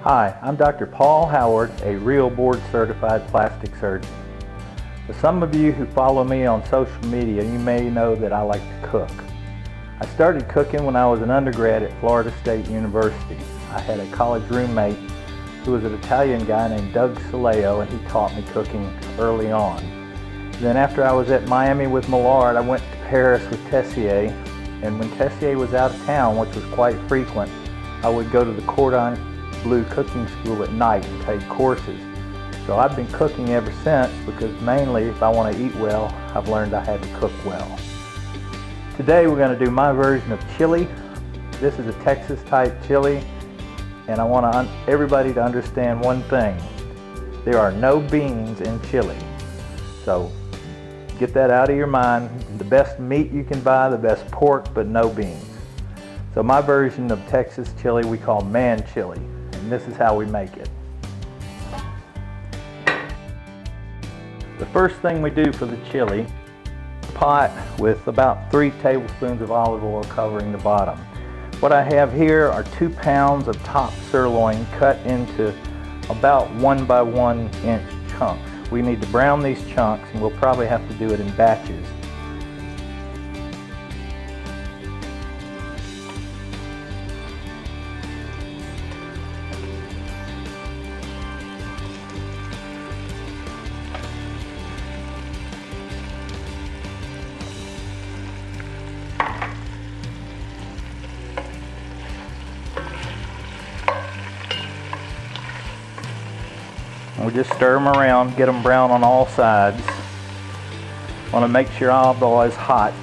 Hi, I'm Dr. Paul Howard, a real board certified plastic surgeon. For some of you who follow me on social media, you may know that I like to cook. I started cooking when I was an undergrad at Florida State University. I had a college roommate who was an Italian guy named Doug Soleo, and he taught me cooking early on. Then after I was at Miami with Millard, I went to Paris with Tessier, and when Tessier was out of town, which was quite frequent, I would go to the Cordon Bleu cooking school at night and take courses. So I've been cooking ever since, because mainly if I want to eat well, I've learned I had to cook well. Today we're going to do my version of chili. This is a Texas type chili, and I want everybody to understand one thing. There are no beans in chili. So get that out of your mind. The best meat you can buy, the best pork, but no beans. So my version of Texas chili we call man chili, and this is how we make it. The first thing we do for the chili, pot with about 3 tablespoons of olive oil covering the bottom. What I have here are 2 pounds of top sirloin cut into about 1 by 1 inch chunks. We need to brown these chunks, and we'll probably have to do it in batches. We just stir them around, get them brown on all sides. Want to make sure olive oil is hot,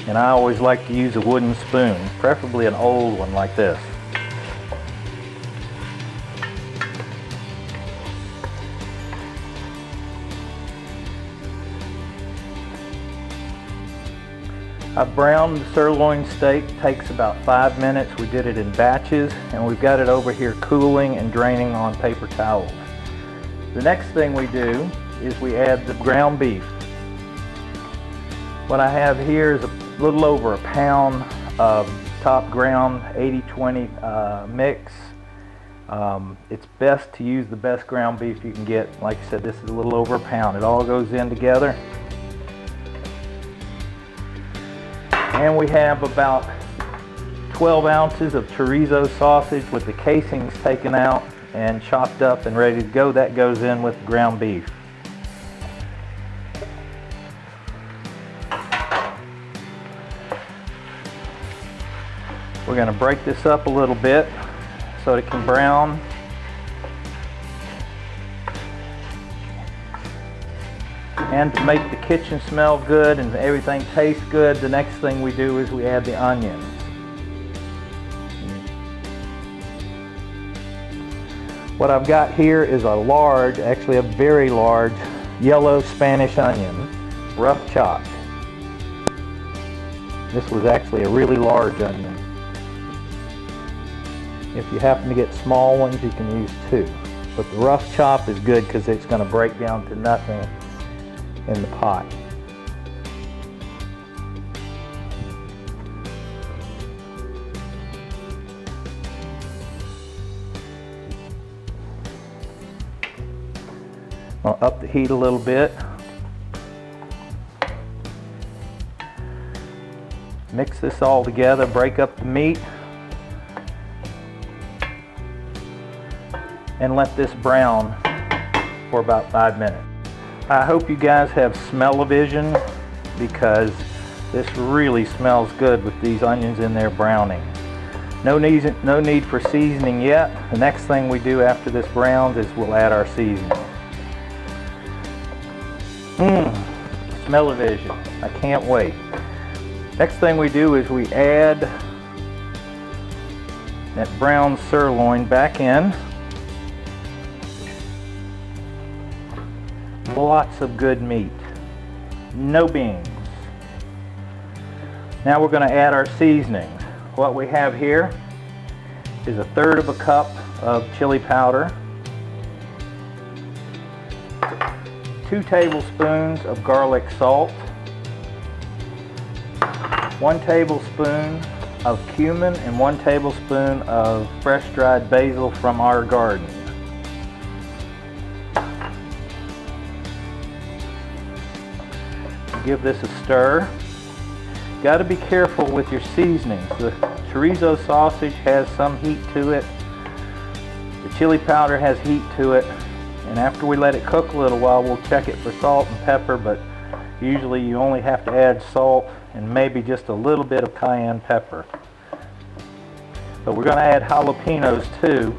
and I always like to use a wooden spoon, preferably an old one like this. I browned the sirloin steak. Takes about 5 minutes. We did it in batches, and we've got it over here cooling and draining on paper towels. The next thing we do is we add the ground beef. What I have here is a little over a pound of top ground 80-20 mix. It's best to use the best ground beef you can get. Like I said, this is a little over a pound. It all goes in together. And we have about 12 ounces of chorizo sausage with the casings taken out and chopped up and ready to go. That goes in with the ground beef. We're going to break this up a little bit so it can brown. And to make the kitchen smell good and everything taste good, the next thing we do is we add the onions. What I've got here is a large, actually a very large, yellow Spanish onion, rough chopped. This was actually a really large onion. If you happen to get small ones, you can use 2. But the rough chop is good because it's going to break down to nothing in the pot. I'll up the heat a little bit. Mix this all together, break up the meat, and let this brown for about 5 minutes. I hope you guys have smell-o-vision, because this really smells good with these onions in there browning. No need for seasoning yet. The next thing we do after this browns is we'll add our seasoning. Smell-o-vision. I can't wait. Next thing we do is we add that brown sirloin back in. Lots of good meat. No beans. Now we're going to add our seasonings. What we have here is 1/3 cup of chili powder, 2 tablespoons of garlic salt, 1 tablespoon of cumin and 1 tablespoon of fresh dried basil from our garden. Give this a stir. Got to be careful with your seasonings. The chorizo sausage has some heat to it. The chili powder has heat to it. And after we let it cook a little while, we'll check it for salt and pepper, but usually you only have to add salt and maybe just a little bit of cayenne pepper. But we're going to add jalapenos too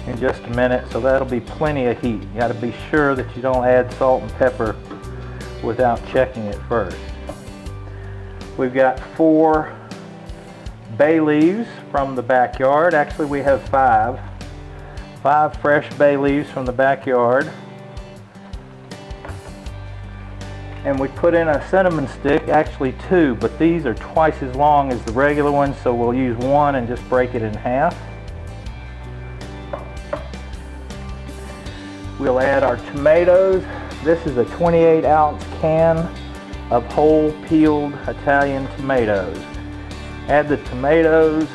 in just a minute, so that'll be plenty of heat. You got to be sure that you don't add salt and pepper without checking it first. We've got 4 bay leaves from the backyard. Actually, we have 5. 5 fresh bay leaves from the backyard. And we put in a cinnamon stick, actually 2, but these are twice as long as the regular ones, so we'll use 1 and just break it in half. We'll add our tomatoes. This is a 28-ounce can of whole peeled Italian tomatoes. Add the tomatoes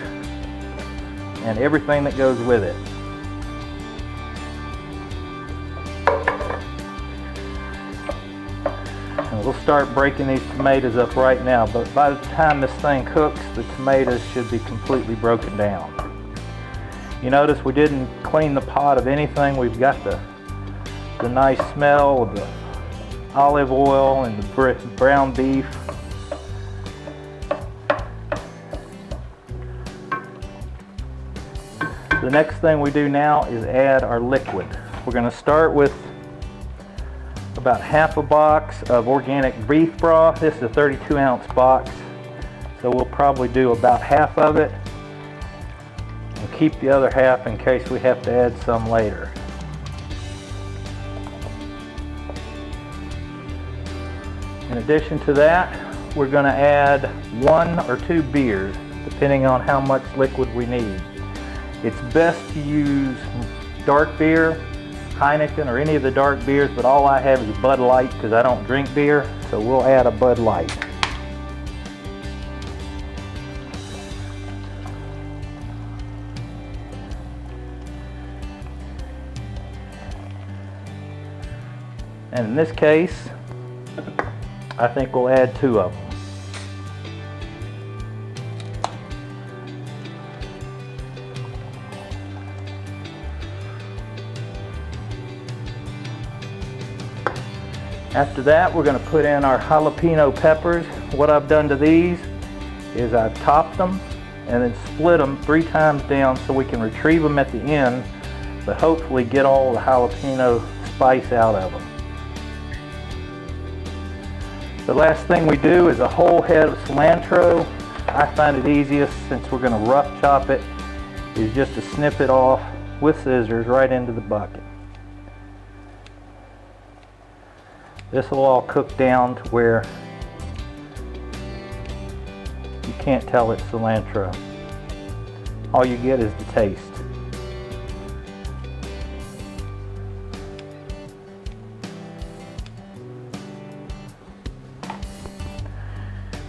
and everything that goes with it. And we'll start breaking these tomatoes up right now, but by the time this thing cooks, the tomatoes should be completely broken down. You notice we didn't clean the pot of anything. We've got the nice smell of the olive oil and the brown beef. The next thing we do now is add our liquid. We're going to start with about half a box of organic beef broth. This is a 32-ounce box, so we'll probably do about half of it and keep the other half in case we have to add some later. In addition to that, we're going to add 1 or 2 beers, depending on how much liquid we need. It's best to use dark beer, Heineken, or any of the dark beers, but all I have is Bud Light because I don't drink beer, so we'll add a Bud Light. And in this case, I think we'll add 2 of them. After that, we're going to put in our jalapeno peppers. What I've done to these is I've topped them and then split them 3 times down so we can retrieve them at the end, but hopefully get all the jalapeno spice out of them. The last thing we do is a whole head of cilantro. I find it easiest, since we're going to rough chop it, is just to snip it off with scissors right into the bucket. This will all cook down to where you can't tell it's cilantro. All you get is the taste.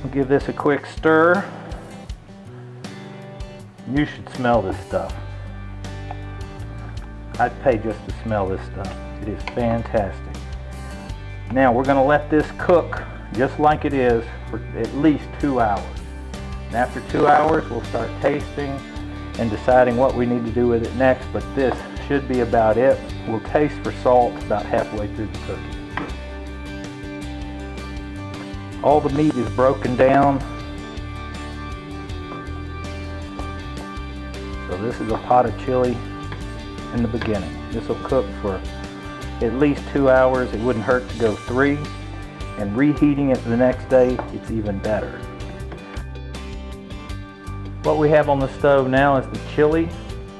We'll give this a quick stir. You should smell this stuff. I'd pay just to smell this stuff. It is fantastic. Now we're going to let this cook just like it is for at least 2 hours. And after 2 hours, we'll start tasting and deciding what we need to do with it next, but this should be about it. We'll taste for salt about halfway through the cooking. All the meat is broken down. So this is a pot of chili in the beginning. This will cook for at least 2 hours. It wouldn't hurt to go 3. And reheating it the next day, it's even better. What we have on the stove now is the chili,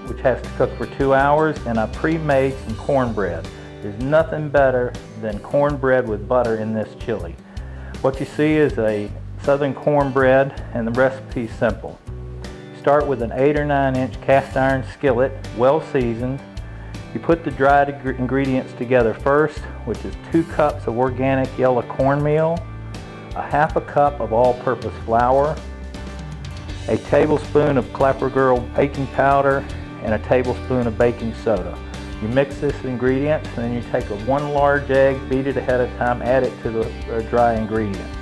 which has to cook for 2 hours, and I pre-made some cornbread. There's nothing better than cornbread with butter in this chili. What you see is a southern cornbread, and the recipe is simple. Start with an 8 or 9 inch cast iron skillet, well seasoned. You put the dried ingredients together first, which is 2 cups of organic yellow cornmeal, a half a cup of all-purpose flour, a tablespoon of Clapper Girl baking powder, and a tablespoon of baking soda. You mix this ingredients, and then you take one large egg, beat it ahead of time, add it to the dry ingredients.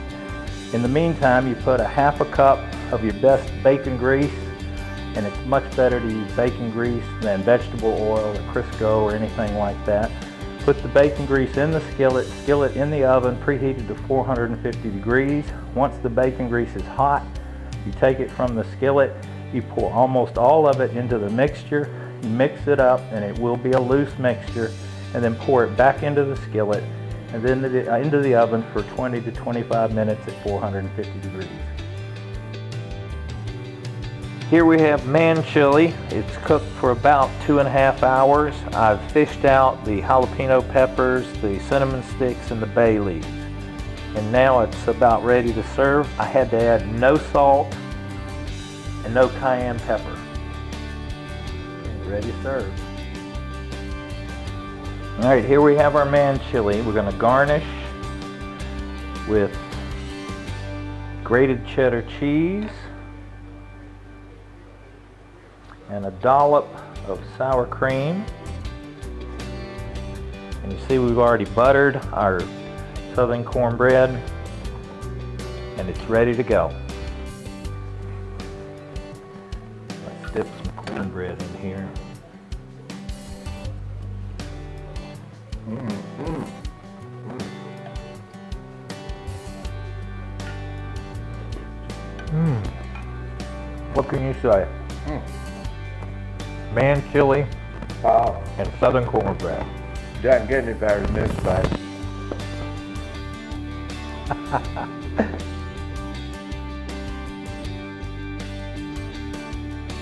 In the meantime, you put a half a cup of your best bacon grease, and it's much better to use bacon grease than vegetable oil or Crisco or anything like that. Put the bacon grease in the skillet in the oven, preheated to 450 degrees. Once the bacon grease is hot, you take it from the skillet, you pour almost all of it into the mixture, you mix it up, and it will be a loose mixture, and then pour it back into the skillet, and then into the oven for 20 to 25 minutes at 450 degrees. Here we have man chili. It's cooked for about 2.5 hours. I've fished out the jalapeno peppers, the cinnamon sticks, and the bay leaves. And now it's about ready to serve. I had to add no salt and no cayenne pepper. Ready to serve. All right, here we have our man chili. We're going to garnish with grated cheddar cheese and a dollop of sour cream. And you see we've already buttered our southern cornbread, and it's ready to go. Let's dip some cornbread in here. What can you say? Man chili and southern cornbread. Doesn't get any better than this, but